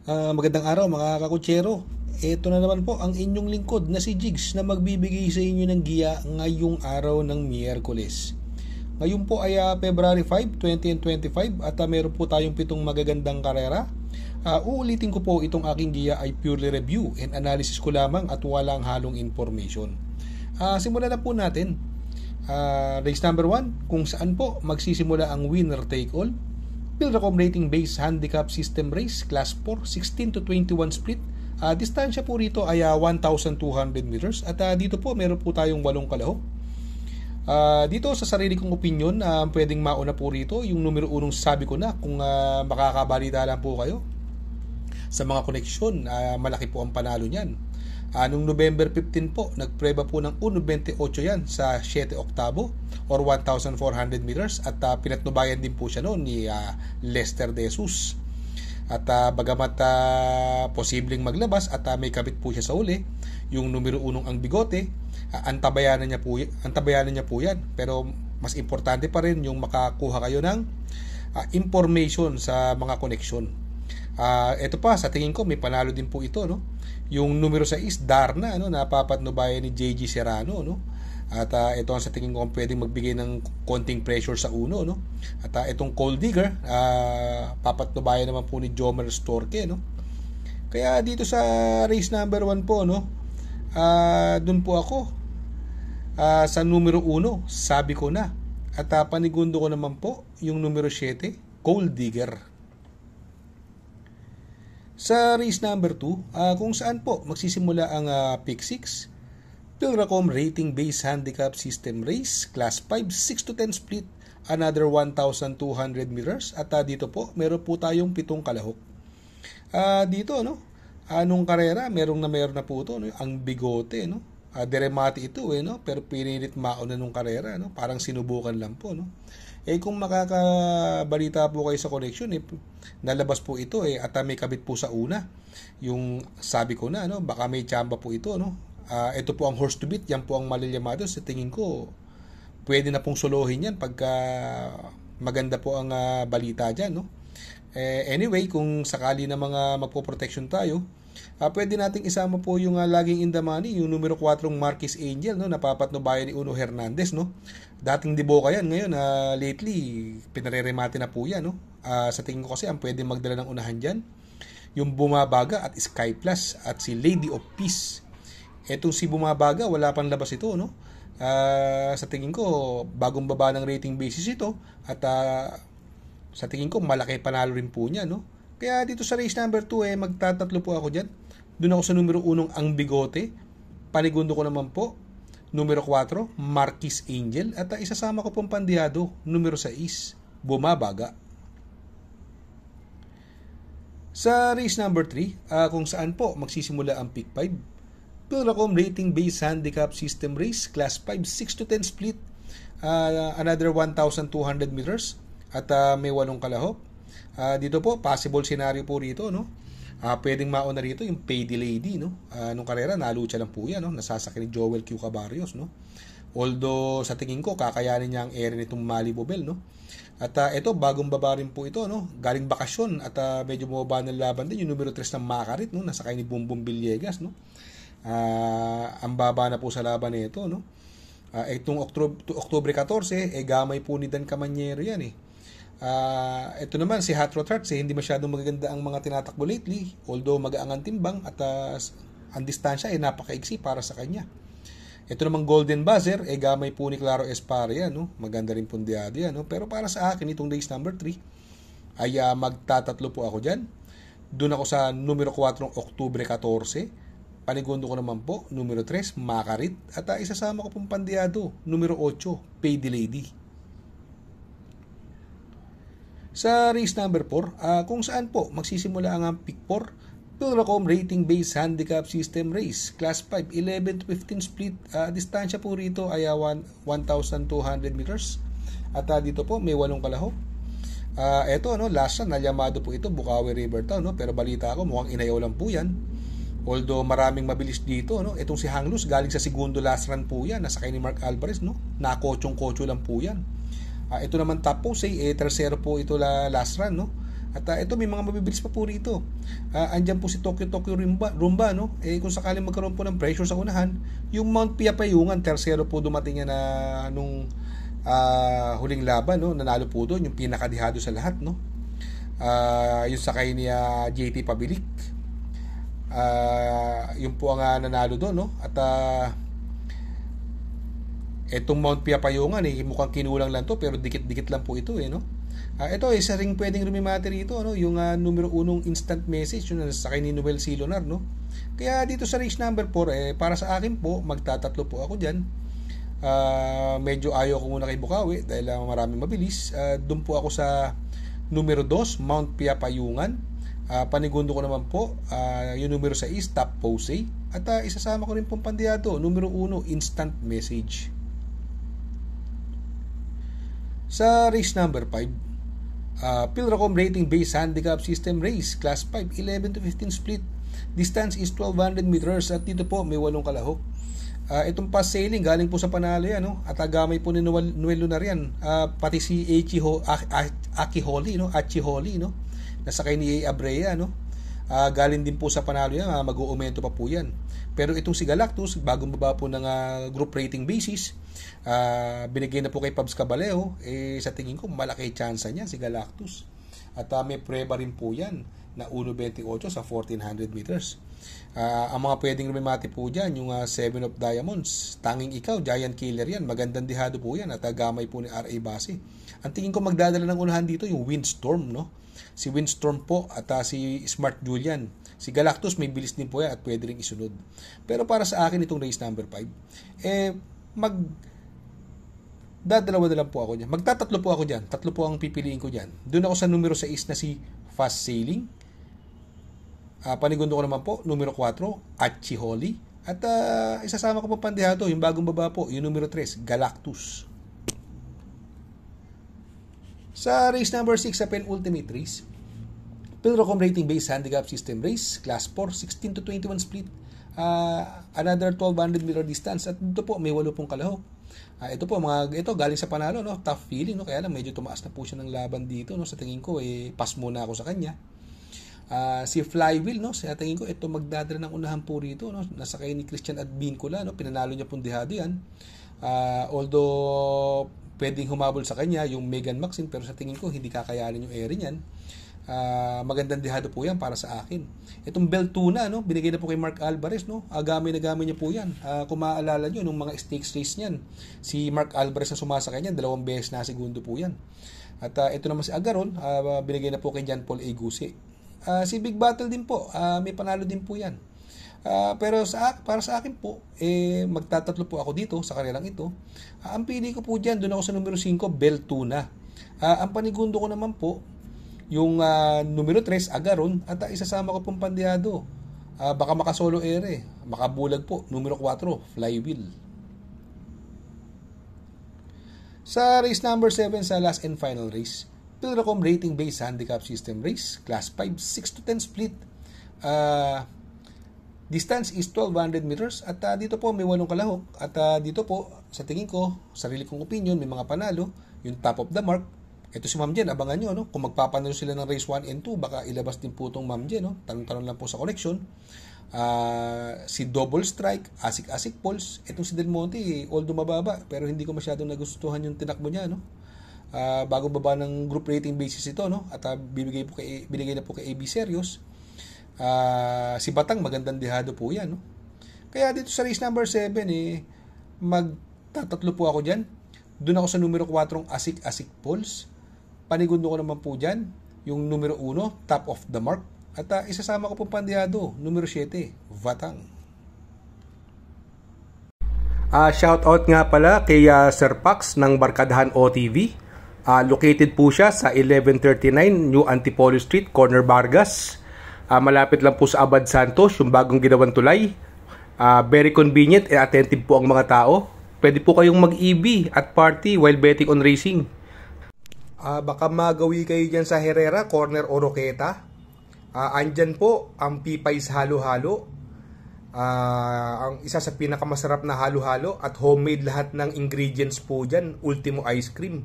Magandang araw mga kakutsero. Ito na naman po ang inyong lingkod na si Jigs na magbibigay sa inyo ng giya ngayong araw ng Miyerkules. Ngayon po ay February 5, 2025 at meron po tayong 7 magagandang karera. Uulitin ko po itong aking giya ay purely review and analysis ko lamang at walang halong information. Simulan na po natin. Race number 1 kung saan po magsisimula ang winner take all. Pilracom rating based handicap system race class 4 16 to 21 split. Distansya po rito ay 1,200 meters at dito po meron po tayong 8 kalahok. Dito sa sarili kong opinion, pwedeng mauna po rito yung numero 1 sabi ko na kung makakabalita lang po kayo sa mga koneksyon, malaki po ang panalo niyan. Noong November 15 po, nagpreba po ng 1.28 yan sa 7 oktavo or 1,400 meters at pinatnubayan din po siya noon ni Lester De Jesus. At bagamat posibleng maglabas at may kabit po siya sa uli, yung numero 1 ang bigote, antabayanan niya po yan. Pero mas importante pa rin yung makakuha kayo ng information sa mga koneksyon. Ito pa, sa tingin ko may panalo din po ito, no? Yung numero 6 Darna, no, napapatnubayan ni JG Serrano, no? At ito ang sa tingin ko pwedeng magbigay ng konting pressure sa uno, no? At itong Cold Digger, papatnubayan naman po ni Jomer Storke, no? Kaya dito sa race number 1 po, no, dun po ako sa numero 1, sabi ko na. At panigundo ko naman po yung numero 7 Cold Digger. Sa race number 2, kung saan po magsisimula ang pick 6, Pilracom rating based handicap system race class 5 6 to 10 split, another 1,200 meters at dito po meron po tayong 7 kalahok. Dito, no, anong karera meron na po ito, no, ang bigote, no. Deremati ito, no, pero pinilit mauna nung karera, no, parang sinubukan lang po, no. Kung makakabalita po kayo sa connection, nalabas po ito at may kabit po sa una. Yung sabi ko na, no, baka may tsamba po ito, no. Ito po ang horse to beat, yan po ang malilyamado. Sa tingin ko, pwede na pong solohin yan pagka maganda po ang balita dyan, no. Anyway, kung sakali na mga magpo-protection tayo, pwede nating isama po yung laging in the money, yung numero 4 Marquis Angel, no, napapatnubayan ni Uno Hernandez, no. Dating Diboka yan, ngayon lately pinareremate na po yan, no. Sa tingin ko kasi ang pwede magdala ng unahan dyan yung Bumabaga at Sky Plus at si Lady of Peace. Etong si Bumabaga, wala pang labas ito, no. Sa tingin ko bagong baba ng rating basis ito at sa tingin ko malaki panalo rin po niya, no. Kaya dito sa race number 2 magtatatlo po ako dyan. Doon ako sa numero 1 ang bigote. Panigundo ko naman po numero 4 Marquis Angel at isasama ko pong pandiyado numero 6 Bumabaga. Sa race number 3, kung saan po magsisimula ang pick 5, Pilracom rating based handicap system race class 5 6 to 10 split, another 1,200 meters at may 8 kalahok. Dito po possible scenario po rito, no. Pwedeng mauna rito yung Payday Lady, no. Nung karera nalucha lang po yan, no, nasasakyan ni Joel Q. Cabarrios, no. Although sa tingin ko kakayanin niya ang ere nitong Malibu Bell, no. At ito bagong baba rin po ito, no, galing bakasyon at medyo bumaba ng laban din yung numero 3 ng Macarit, no, nasakay ni Bumbum Villegas, no. Ang baba na po sa laban nito, no. Itong Oktubre 14 gamay po ni Dan Camanyero yan, ito naman si Hot Rod Hearts, hindi masyadong magaganda ang mga tinatakbo lately, although magaangang timbang at ang distansya napakaiksi para sa kanya. Ito naman Golden Buzzer, gamay po ni Claro Espare yan, no? Maganda rin pundyado yan, no? Pero para sa akin itong race number 3 ay magtatatlo po ako dyan. Doon ako sa numero 4 Oktubre 14, panigundo ko naman po numero 3 Macarit at isasama ko pong pandiyado numero 8 Payday Lady. Sa race number 4, kung saan po magsisimula ang pick 4, Pilracom rating based handicap system race class 5 11 to 15 split, distansya po rito ay 1,200 meters at dito po may 8 kalahok. Ito, no, last run nalyamado po ito Bukawi River Town, no, pero balita ko mukhang inayaw lang po yan, although maraming mabilis dito, no. Itong si Hanglus galing sa segundo last run po yan, nasakay ni Mark Alvarez, no, nakotsong-kotso lang po yan. Ito naman Top Pose, tercero po ito last run, no. At ito, may mga mabibilis pa po rito. Andyan po si Tokyo Rumba, no? Kung sakaling magkaroon po ng pressure sa unahan, yung Mount Piapayungan, tersero po dumating yan nung huling laban, no? Nanalo po doon, yung pinakadihado sa lahat, no? Yung sakay ni JT Pabilik. Yung po ang nanalo doon, no? At etong Mount Piapayungan, mukhang kinulang lang to, pero dikit-dikit lang po ito, no? Ito, isa ring pwedeng rumimati rito, no? Yung numero 1 instant message, yung sakay ni Noel Silonar, no? Kaya dito sa race number 4, para sa akin po, magtatatlo po ako dyan. Medyo ayaw ko muna kay Bukawi dahil maraming mabilis. Doon po ako sa numero 2, Mount Piapayungan. Panigundo ko naman po, yung numero 6, Top Pose. At isasama ko rin pong pandiyado, numero 1, instant message. Sa race number 5, Pilracom Rating Base Handicap System Race Class 5, 11 to 15 split. Distance is 1200 meters at dito po may 8 kalahok. Itong pass sailing galing po sa panalo yan, no? At agamay po ni Noel Lunar yan. Pati si Achiholi, no? Achiholi, no? Nasakay ni A. Abrea, no? Galing din po sa panalo yan, mag-uumento pa po yan. Pero itong si Galactus, bagong baba po ng group rating basis, binigay na po kay Pabs Caballero, sa tingin ko malaki chance niya si Galactus. At may preba rin po yan na 1.28 sa 1400 meters. Ang mga pwedeng rumimati po dyan, yung 7 of Diamonds, Tanging Ikaw, Giant Killer yan, magandang dihado po yan, at gamay po ni R.A. Base. Ang tingin ko magdadala ng unahan dito yung Windstorm, no? Si Windstorm po at si Smart Julian. Si Galactus may bilis din po yan at pwede rin isunod. Pero para sa akin itong race number 5, dadalawa na lang po ako dyan. Magtatatlo po ako dyan. Tatlo po ang pipiliin ko dyan. Doon ako sa numero 6 na si Fast Sailing. Panigundo ko naman po, numero 4, Achiholi. At isasama ko po pandihado, yung bagong baba po, yung numero 3, Galactus. Sa race number 6 sa penultimate race, Pilracom Rating Base Handicap System Race, Class 4, 16 to 21 split. Another 1200 meter distance at dito po may 8 pong kalahok. Ito po ito galing sa panalo, no? Tough feeling, no? Kaya lang medyo tumaas na po siya ng laban dito, no? Sa tingin ko pass muna ako sa kanya. Si Flywheel, no? Sa tingin ko ito magdadala ng unahan po rito, no? Nasakay ni Christian Advincula, no? Pinanalo niya pong dihado yan. Although pwedeng humabol sa kanya yung Megan Maxine, pero sa tingin ko hindi kakayanin yung area niyan. Magandang dihado po yan para sa akin. Itong Beltuna, no? Binigay na po kay Mark Alvarez, no? Gamay na gamay niya po yan. Kung maaalala nyo nung mga stakes race niyan, si Mark Alvarez na sumasakay niyan, 2 beses na segundo po yan. At ito naman si Agaron, binigay na po kay John Paul Egusi. Si Big Battle din po, may panalo din po yan. Pero para sa akin po, magtatatlo po ako dito sa kanilang ito. Ang pili ko po dyan, doon ako sa numero 5, Beltuna. Ang panigundo ko naman po, yung numero 3, Agaron, at isasama ko pong pandiyado. Baka makasolo ere, makabulag po, numero 4, Flywheel. Sa race number 7 sa last and final race, Pilracom Rating Base Handicap System Race, Class 5, 6 to 10 split. Distance is 1200 meters at dito po may 8 kalahok. At dito po, sa tingin ko, sarili kong opinion, may mga panalo, yung top of the mark. Ito si Ma'am Jen, abangan nyo, no? Kung magpapanalo sila ng race 1 and 2, baka ilabas din po itong Ma'am Jen, no? Tanong-tanong lang po sa connection. Si Double Strike, Asik Pulse, itong si Del Monte, although mababa, pero hindi ko masyadong nagustuhan yung tinakbo niya, no? Bago baba ng group rating basis ito, no? At binigay na po kay AB Serios. Si Batang, magandang dihado po yan, no? Kaya dito sa race number 7, magtatatlo po ako dyan. Doon ako sa numero 4, Asik Pulse. Panigundo ko naman po dyan, yung numero 1, Top of the Mark. At isasama ko po pandihado, numero 7, Vatang. Shoutout nga pala kay Sir Pax ng Barkadahan OTV. Located po siya sa 1139 New Antipolo Street, Corner Vargas. Malapit lang po sa Abad Santos, yung bagong ginawang tulay. Very convenient and attentive po ang mga tao. Pwede po kayong mag-EB at party while betting on racing. Baka magawi kayo dyan sa Herrera, Corner Oroqueta. Andyan po ang Pipay's Halo-Halo. Ang isa sa pinakamasarap na halo-halo at homemade lahat ng ingredients po dyan. Ultimo Ice Cream.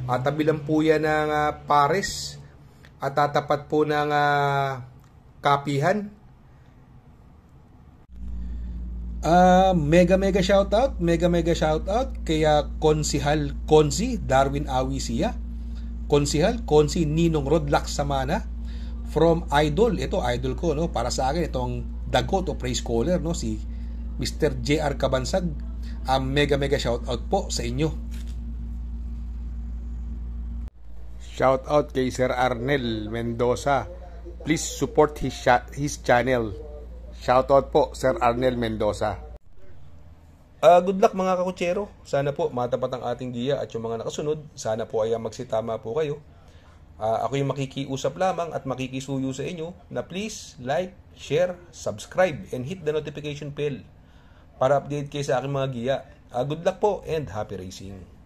Tabi lang po yan ng Pares. at tatapat po ng kapihan. Mega shoutout kaya Konsihal Konsi Darwin Awisia, Konsihal Konsi Ninong Rodlack Samana, from Idol. Ito idol ko, no, para sa akin itong dagot o praise caller, no, si Mr. JR Kabansag. Mega shoutout po sa inyo. Shoutout kay Sir Arnel Mendoza, please support his channel. Shoutout po, Sir Arnel Mendoza. Good luck mga kakutsero. Sana po matapat ang ating giya at yung mga nakasunod. Sana po ay magsitama po kayo. Ako yung makikiusap lamang at makikisuyo sa inyo na please like, share, subscribe, and hit the notification bell para update kayo sa aking mga giya. Good luck po and happy racing.